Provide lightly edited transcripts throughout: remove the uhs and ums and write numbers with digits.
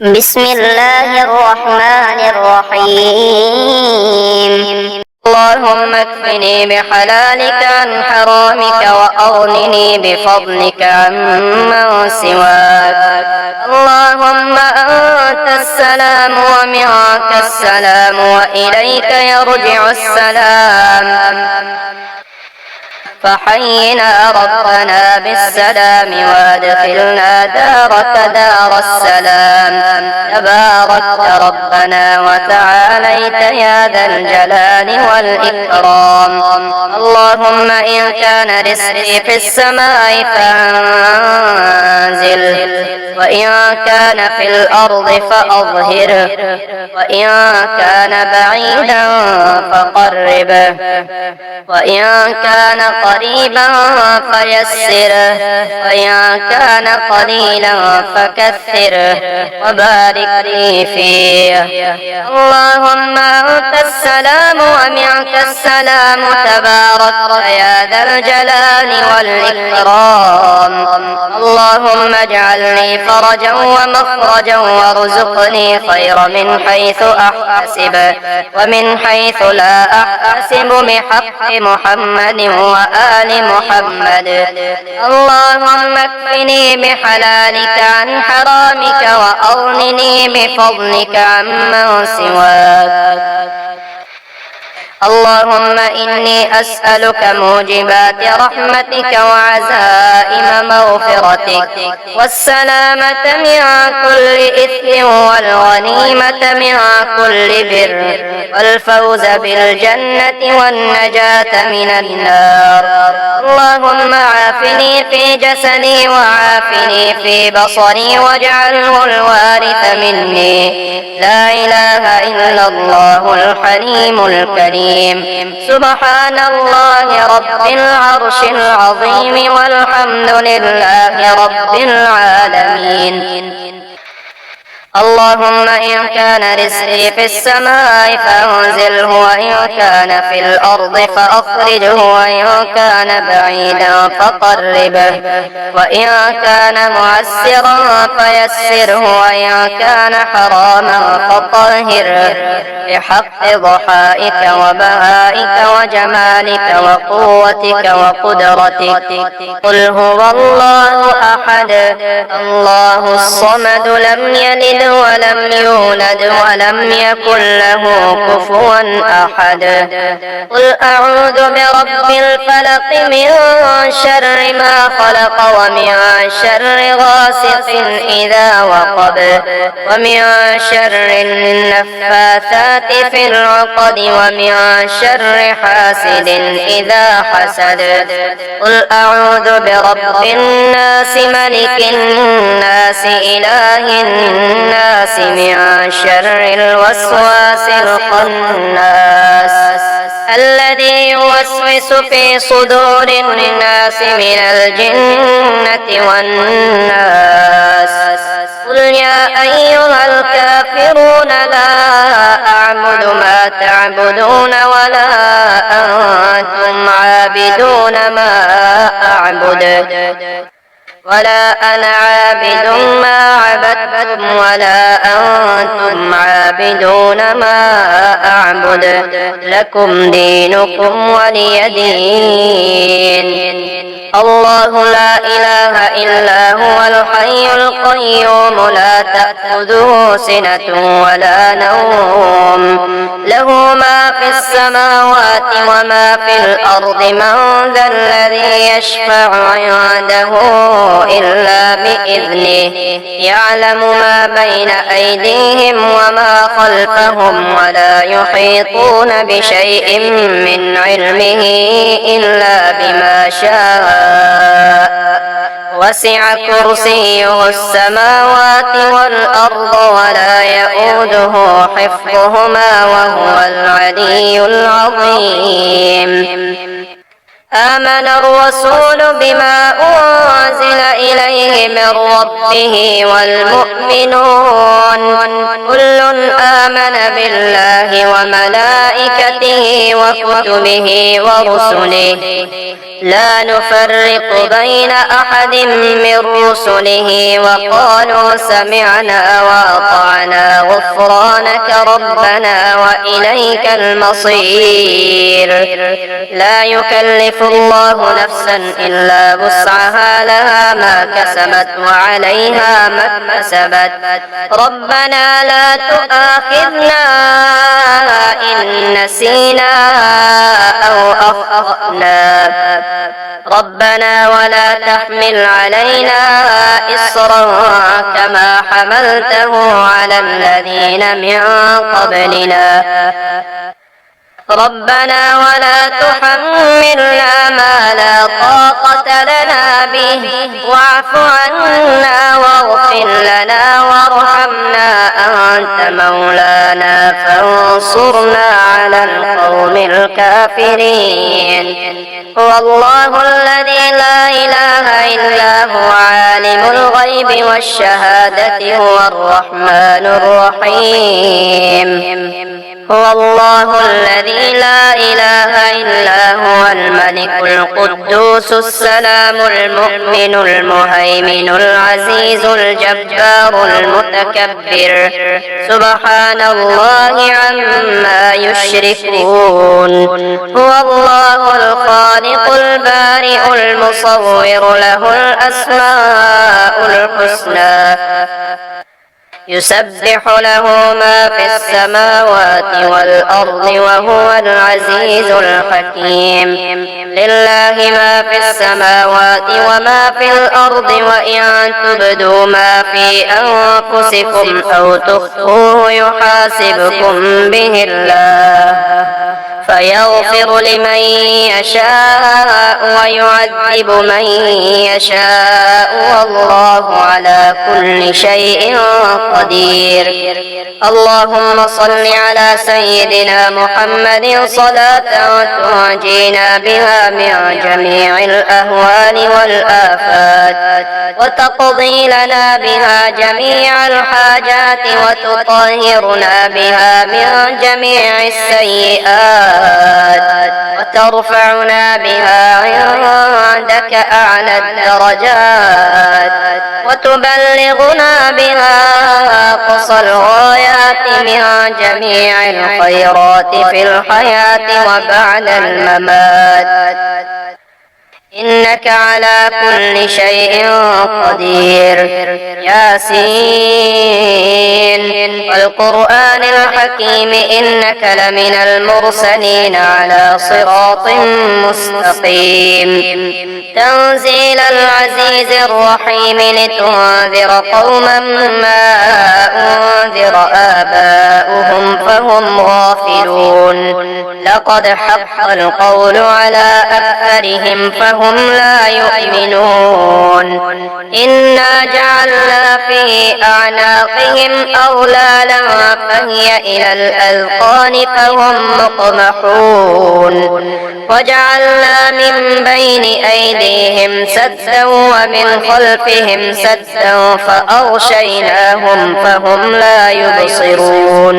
بسم الله الرحمن الرحيم. اللهم اكفني بحلالك عن حرامك وأغنني بفضلك عمن سواك. اللهم أنت السلام ومنك السلام وإليك يرجع السلام، فحينا ربنا بالسلام وادخلنا دارك دار السلام. تباركت ربنا وتعاليت يا ذا الجلال والإكرام. اللهم إن كان رزقي في السماء فأنزل، وإن كان في الأرض فأظهره، وإن كان بعيدا فقربه، وإن كان قريبا فيسره، وإن كان قليلا فكثره، وبارك لي فيه. اللهم أنت السلام ومنك السلام، تباركت يا ذا الجلال والإكرام. اللهم اجعل لي فرجا ومخرجا وارزقني خير من حيث أحتسب ومن حيث لا أحتسب، بحق محمد وآل محمد. اللهم اكفني بحلالك عن حرامك وأغنني بفضلك عمن سواك. اللهم إني أسألك موجبات رحمتك وعزائم مغفرتك والسلامة من كل إثم والغنيمة من كل بر والفوز بالجنة والنجاة من النار. اللهم عافني في جسدي وعافني في بصري واجعله الوارث مني. لا إله إلا الله الحليم الكريم. سبحان الله رب العرش العظيم والحمد لله رب العالمين. اللهم إن كان رزقي في السماء فأنزله، وإن كان في الأرض فأخرجه، وإن كان بعيدا فقربه، وإن كان معسرا فيسره، وإن كان حراما فطهره، بحق ضحائك وبهائك وجمالك وقوتك وقدرتك. قل هو الله أحد الله الصمد لم يلد ولم يولد ولم يكن له كفوا أحد. قل أعوذ برب الفلق من شر ما خلق، ومن شر غاسق إذا وقب، ومن شر النفاثات في العقد، ومن شر حاسد إذا حسد. قل أعوذ برب الناس ملك الناس إله الناس من شر الوسواس الخناس الذي يوسوس في صدور الناس من الجنة والناس. قل يا أيها الكافرون لا أعبد ما تعبدون ولا أنتم عابدون ما أعبد، ولا أنا عابد ما عبدتم ولا أنتم عابدون ما أعبد. لكم دينكم ولي دين. الله لا إله إلا هو الحي القيوم، لا تأخذه سنة ولا نوم، له ما في السماوات وما في الأرض. من ذا الذي يشفع عنده إلا بإذنه، يعلم ما بين أيديهم وما خلفهم، ولا يحيطون بشيء من علمه إلا بما شاء. وسع كرسيه السماوات والأرض ولا يؤوده حفظهما وهو العلي العظيم. آمن الرسول بما أنزل إليه من ربه والمؤمنون كل آمن بالله وملائكته وكتبه ورسله لا نفرق بين أحد من رسله وقالوا سمعنا وأطعنا غفرانك ربنا وإليك المصير. لا يكلف الله نفسا إلا وسعها لها ما كسبت وعليها ما اكتسبت ربنا لا تؤاخذنا إن نسينا أو أخطأنا ربنا ولا تحمل علينا إصرا كما حملته على الذين من قبلنا ربنا ولا تحملنا ما لا طاقة لنا به واعف عنا واغفر لنا وارحمنا أنت مولانا فانصرنا على القوم الكافرين. هو الله الذي لا إله إلا هو عالم الغيب والشهادة هو الرحمن الرحيم. هو الله الذي لا إله إلا هو الملك القدوس السلام المؤمن المهيمن العزيز الجبار المتكبر سبحان الله عما يشركون. هو الله الخالق البارئ المصور له الأسماء الحسنى يسبح له ما في السماوات والأرض وهو العزيز الحكيم. لله ما في السماوات وما في الأرض وإن تبدوا ما في أنفسكم أو تخفوه يحاسبكم به الله فيغفر لمن يشاء ويعذب من يشاء والله على كل شيء قدير. اللهم صل على سيدنا محمد صلاة تنجينا بها من جميع الأهوال والآفات وتقضي لنا بها جميع الحاجات وتطهرنا بها من جميع السيئات وترفعنا بها عندك أعلى الدرجات وتبلغنا بها أقصى الغايات من جميع الخيرات في الحياة وبعد الممات إنك على كل شيء قدير. ياسين والقرآن الحكيم إنك لمن المرسلين على صراط مستقيم. تنزيل العزيز الرحيم لتنذر قوما ما أنذر آباؤهم فهم غافلون. لقد حق القول على أكثرهم فهم لا يؤمنون. إنا جعلنا في أعناقهم أغلالا فهي إلى الأذقان فهم مقمحون. وجعلنا من بين أيديهم سدا ومن خلفهم سدا فأغشيناهم فهم لا يبصرون.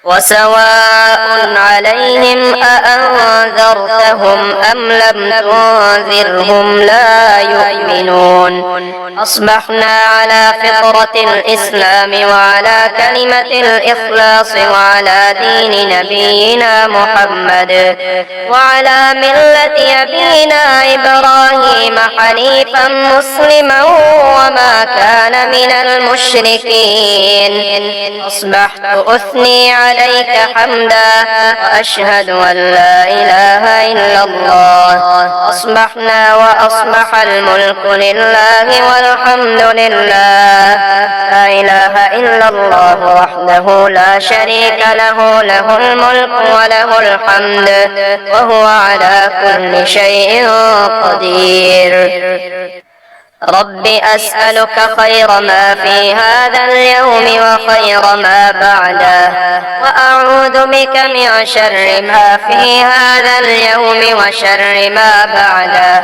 وسواء عليهم أأنذرتهم أم لم تنذرهم لا يؤمنون. أصبحنا على فطرة الإسلام وعلى كلمة الإخلاص وعلى دين نبينا محمد وعلى ملة أبينا إبراهيم حنيفا مسلما وما كان من المشركين. أصبحت أثني عليك حمدا وأشهد أن لا إله إلا الله. أصبحنا وأصبح الملك لله والحمد لله. لا إله إلا الله وحده لا شريك له له الملك وله الحمد وهو على كل شيء قدير. رب أسألك خير ما في هذا اليوم وخير ما بعده، وأعوذ بك من شر ما في هذا اليوم وشر ما بعده.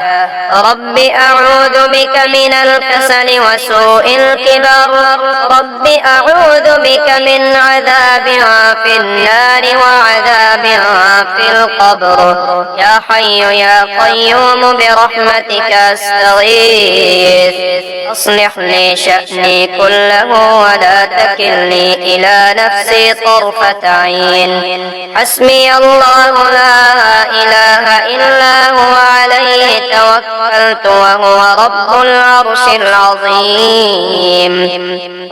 رب أعوذ بك من الكسل وسوء الكبر. رب أعوذ بك من عذاب في النار وعذاب في القبر. يا حي يا قيوم برحمتك أستغيث، أصلح لي شأني كله ولا تكلني إلى نفسي طرفة عين. حسبي الله لا إله إلا هو عليه توكلت وهو رب العرش العظيم.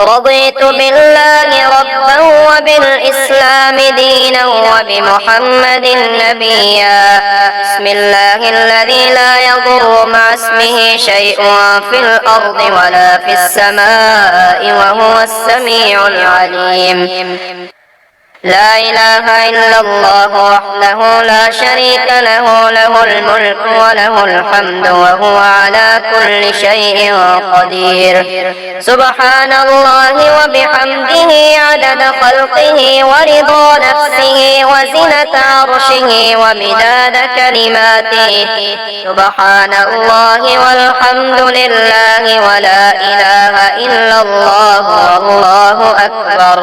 رضيت بالله ربا وبالإسلام دينا وبمحمد نبيا. بسم الله الذي لا يضر مع اسمه شيء في الأرض ولا في السماء وهو السميع العليم. لا إله إلا الله وحده لا شريك له، له الملك وله الحمد وهو على كل شيء قدير. سبحان الله وبحمده عدد خلقه ورضا نفسه وزنة عرشه ومداد كلماته. سبحان الله والحمد لله ولا إله إلا الله والله أكبر،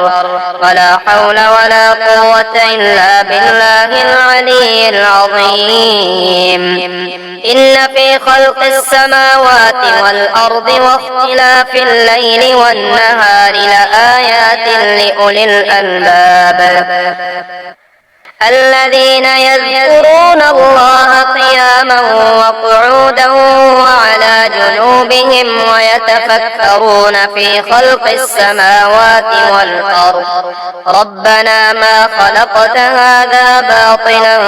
ولا حول ولا قوة إلا بالله العلي العظيم. إن في خلق السماوات والأرض واختلاف الليل والنهار لآيات لأولي الألباب الذين يذكرون الله قياما وقعودا وعلى جنوبهم ويتفكرون في خلق السماوات والأرض ربنا ما خلقت هذا باطلا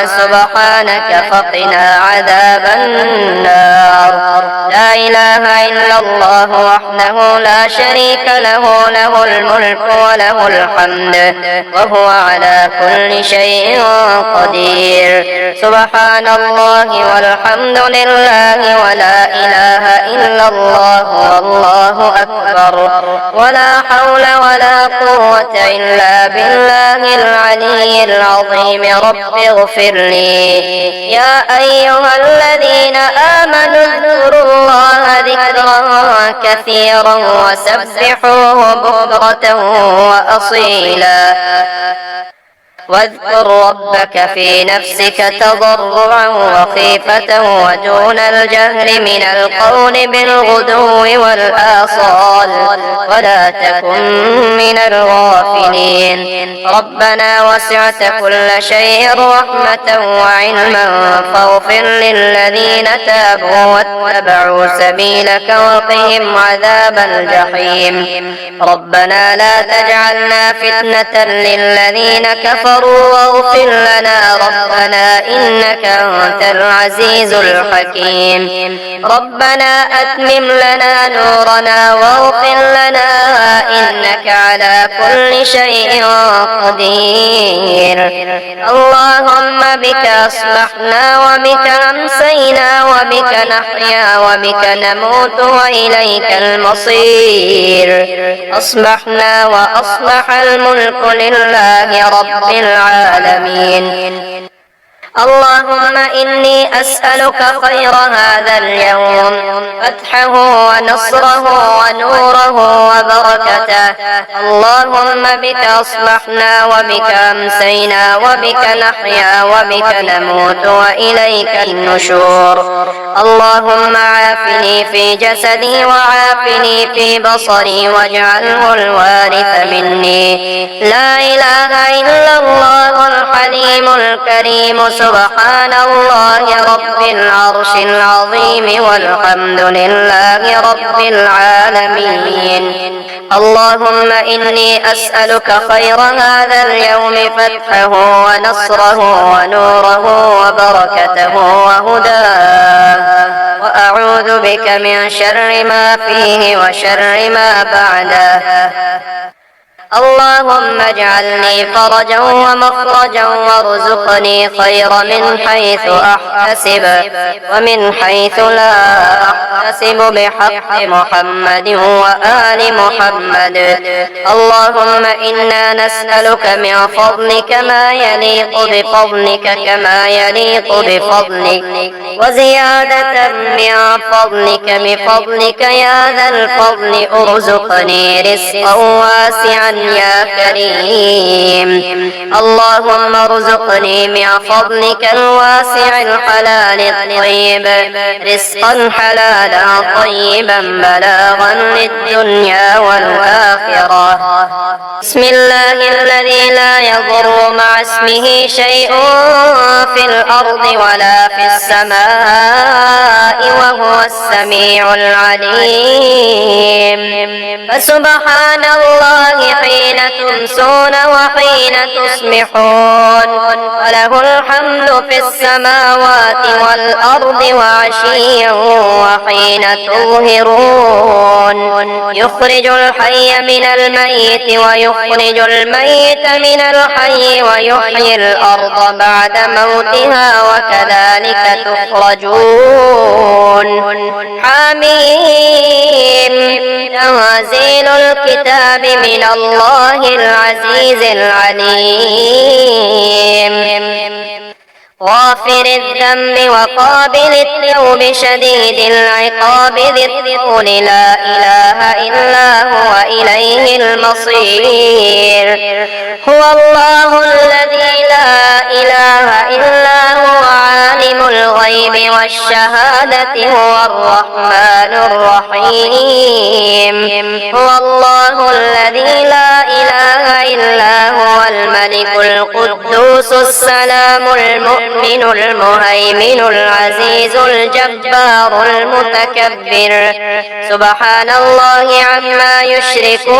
سبحانك فقنا عذاب النار. لا إله إلا الله وحده لا شريك له، له الملك وله الحمد وهو على كل شيء قدير. سبحان الله والحمد لله ولا إله إلا الله والله أكبر، ولا حول ولا قوة إلا بالله العلي العظيم. رب اغفر لي. يا أيها الذين آمنوا اذكروا الله ذكرا كثيرا وسبحوه بكرة وأصيلا. واذكر ربك في نفسك تضرعا وخيفة ودون الجهر من القول بالغدو والآصال ولا تكن من الغافلين. ربنا وسعت كل شيء رحمة وعلما فاغفر للذين تابوا واتبعوا سبيلك وقهم عذاب الجحيم. ربنا لا تجعلنا فتنة للذين كفروا واغفر لنا ربنا إنك أنت العزيز الحكيم. ربنا أتمم لنا نورنا واغفر لنا إنك على كل شيء قدير. اللهم بك أصبحنا وبك أمسينا وبك نحيا وبك نموت وإليك المصير. أصبحنا وأصبح الملك لله رب العالمين. اللهم إني أسألك خير هذا اليوم، فتحه ونصره ونوره وبركته. اللهم بك أصبحنا وبك أمسينا وبك نحيا وبك نموت وإليك النشور. اللهم عافني في جسدي وعافني في بصري واجعله الوارث مني. لا إله إلا الله الحليم الكريم. سبحان الله رب العرش العظيم والحمد لله رب العالمين. اللهم إني أسألك خير هذا اليوم، فتحه ونصره ونوره وبركته وهداه، وأعوذ بك من شر ما فيه وشر ما بعده. اللهم اجعل لي فرجا ومخرجا وارزقني خير من حيث أحتسب ومن حيث لا أحتسب بحق محمد وآل محمد. اللهم إنا نسألك من فضلك ما يليق بفضلك كما يليق بفضلك وزيادة من فضلك بفضلك يا ذا الفضل. ارزقني رزقا واسعا يا كريم. اللهم ارزقني من فضلك الواسع الحلال الطيب رزقا حلالا طيبا بلاغا للدنيا والآخرة. بسم الله الذي لا يضر مع اسمه شيء في الأرض ولا في السماء وهو السميع العليم. فسبحان الله حين تمسون وحين تصبحون وله الحمد في السماوات والأرض وعشيا وحين تظهرون. يخرج الحي من الميت ويخرج الميت من الحي ويحيي الأرض بعد موتها وكذلك تخرجون. حميم. تنزيل الكتاب من الله العزيز العليم. غافر الذنب وقابل التوب شديد العقاب ذي الطول لا إله إلا هو إليه المصير. هو الله الذي لا إله إلا هو عالم الغيب والشهادة هو الرحمن الرحيم. هو الله الذي لا إله إلا هو الملك القدوس السلام المؤمن المهيمن العزيز الجبار المتكبر. سبحان الله عما يشركون.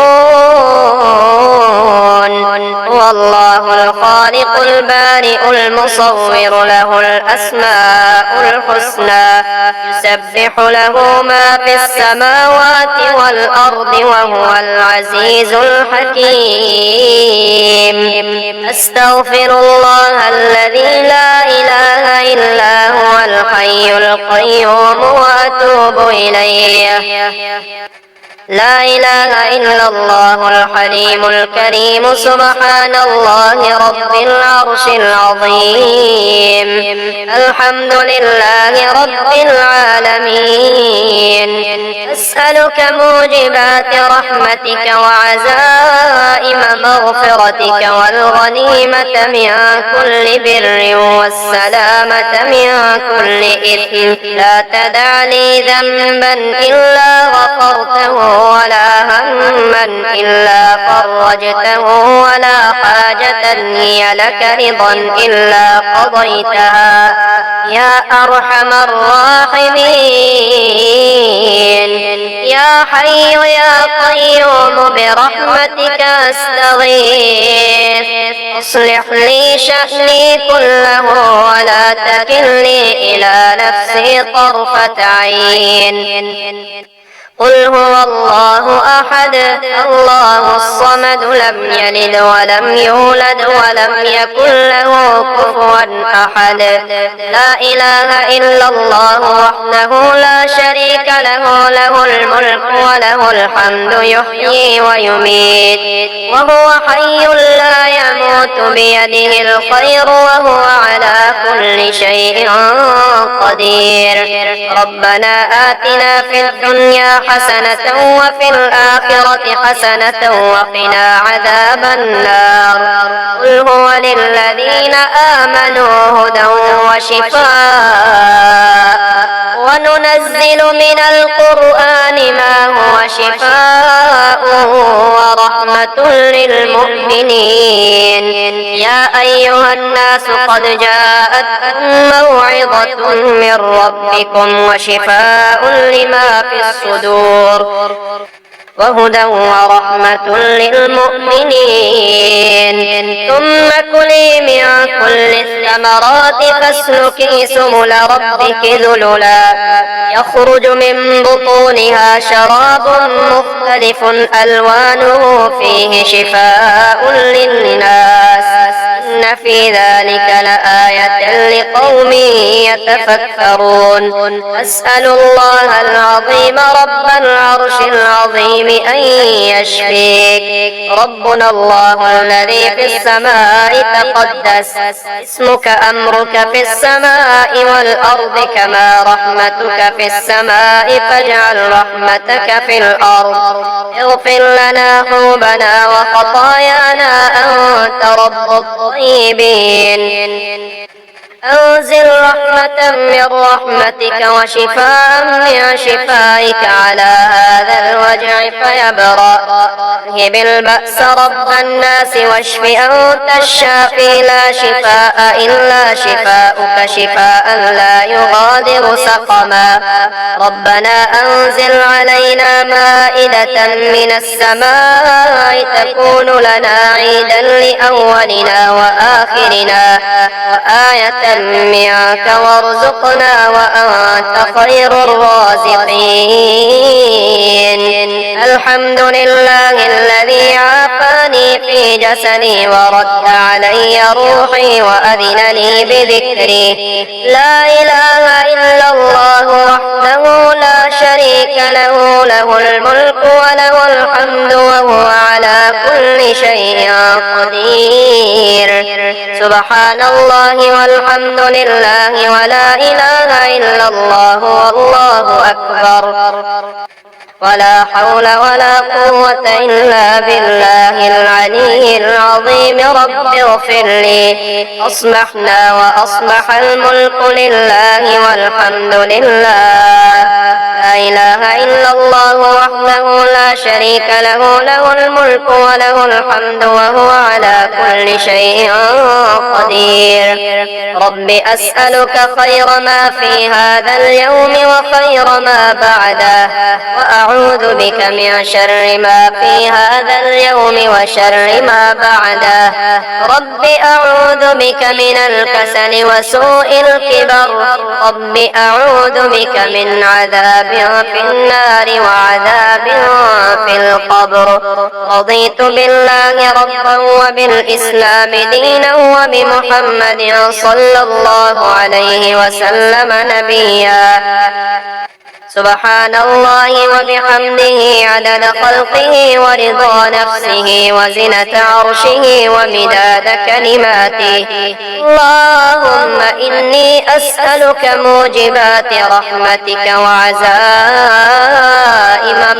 هو الله الخالق البارئ المصور له الأسماء الحسنى يسبح له ما في السماوات والأرض وهو العزيز الحكيم. أستغفر الله الذي لا إله إلا هو الحي القيوم وأتوب إليه. لا إله إلا الله الحليم الكريم. سبحان الله رب العرش العظيم. الحمد لله رب العالمين. أسألك موجبات رحمتك وعزائم مغفرتك والغنيمة من كل بر والسلامة من كل إثم. لا تدع لي ذنبا إلا غفرته ولا هما إلا فرجته ولا حاجة هي لك رضا إلا قضيتها يا أرحم الراحمين. يا حي يا قيوم برحمتك أستغيث. اصلح لي شأني كله ولا تكلني إلى نفسي طرفة عين. قل هو الله أحد الله الصمد لم يلد ولم يولد ولم يكن له كفوا أحد. لا إله إلا الله وحده لا شريك له له الملك وله الحمد يحيي ويميت وهو حي لا يموت بيده الخير وهو على كل شيء قدير. ربنا آتنا في الدنيا حسنة وفي الآخرة حسنة وقنا عذاب النار. قل هو للذين آمنوا هدى وشفاء وننزل من القرآن ما هو شفاء ورحمة للمؤمنين. يا أيها الناس قد جاءتكم موعظة من ربكم وشفاء لما في الصدور وهدى ورحمة للمؤمنين. ثم كلي من كل الثمرات فاسلكي سبل ربك ذللا يخرج من بطونها شراب مختلف ألوانه فيه شفاء للناس إن في ذلك لآية لقوم يتفكرون أسأل الله العظيم رب العرش العظيم أن يشفيك. ربنا الله الذي في السماء تقدس اسمك أمرك في السماء والأرض كما رحمتك في السماء فاجعل رحمتك في الأرض اغفر لنا ذنوبنا وخطايانا أنت رب الطيبين أنزل رحمة من رحمتك وشفاء من شفائك على هذا الوجع فيبرأ اذهب البأس رب الناس واشف أنت الشافي لا شفاء إلا شفاؤك شفاء لا يغادر سقما ربنا أنزل علينا مائدة من السماء تكون لنا عيدا لأولنا وآخرنا وآية منك وارزقنا وأنت خير الرازقين. الحمد لله الذي عافاني في جسدي ورد علي روحي وأذن لي بذكري لا إله إلا الله وحده لا شريك له له الملك وله الحمد وهو على كل شيء قدير. سبحان الله والحمد لله ولا إله إلا الله والله أكبر ولا حول ولا قوة إلا بالله العلي العظيم. رب اغفر لي. أصبحنا وأصبح الملك لله والحمد لله لا إله إلا الله وحده لا شريك له له الملك وله الحمد وهو على كل شيء قدير. رب أسألك خير ما في هذا اليوم وخير ما بعده وأعوذ بك من شر ما في هذا اليوم وشر ما بعده. رب أعوذ بك من الكسل وسوء الكبر. رب أعوذ بك من عذاب في النار وعذاب في القبر. رضيت بالله ربا وبالإسلام دينا وبمحمد صلى الله عليه وسلم نبيا. سبحان الله وبحمده عدد خلقه ورضا نفسه وزنة عرشه ومداد كلماته. اللهم إني أسألك موجبات رحمتك وعزائم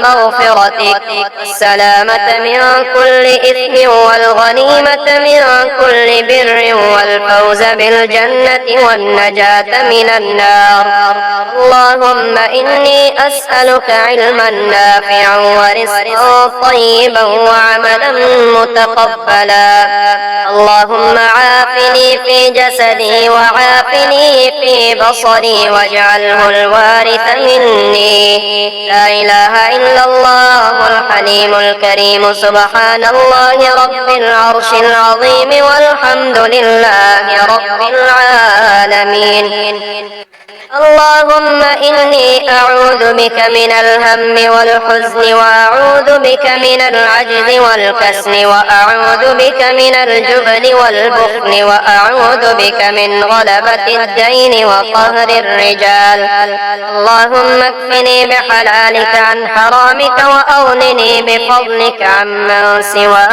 مغفرتك السلامة من كل إثم والغنيمة من كل بر والفوز بالجنة والنجاة من النار. اللهم إني أسألك علما نافعا ورزقا طيبا وعملا متقبلا. اللهم عافني في جسدي وعافني في بصري واجعله الوارث مني. لا إله إلا الله الحليم الكريم. سبحان الله رب العرش العظيم والحمد لله رب العالمين. اللهم إني أعوذ بك من الهم والحزن وأعوذ بك من العجز والكسل وأعوذ بك من الجبن والبخل وأعوذ بك من غلبة الدين وقهر الرجال. اللهم اكفني بحلالك عن حرامك وأغنني بفضلك عمن سواك.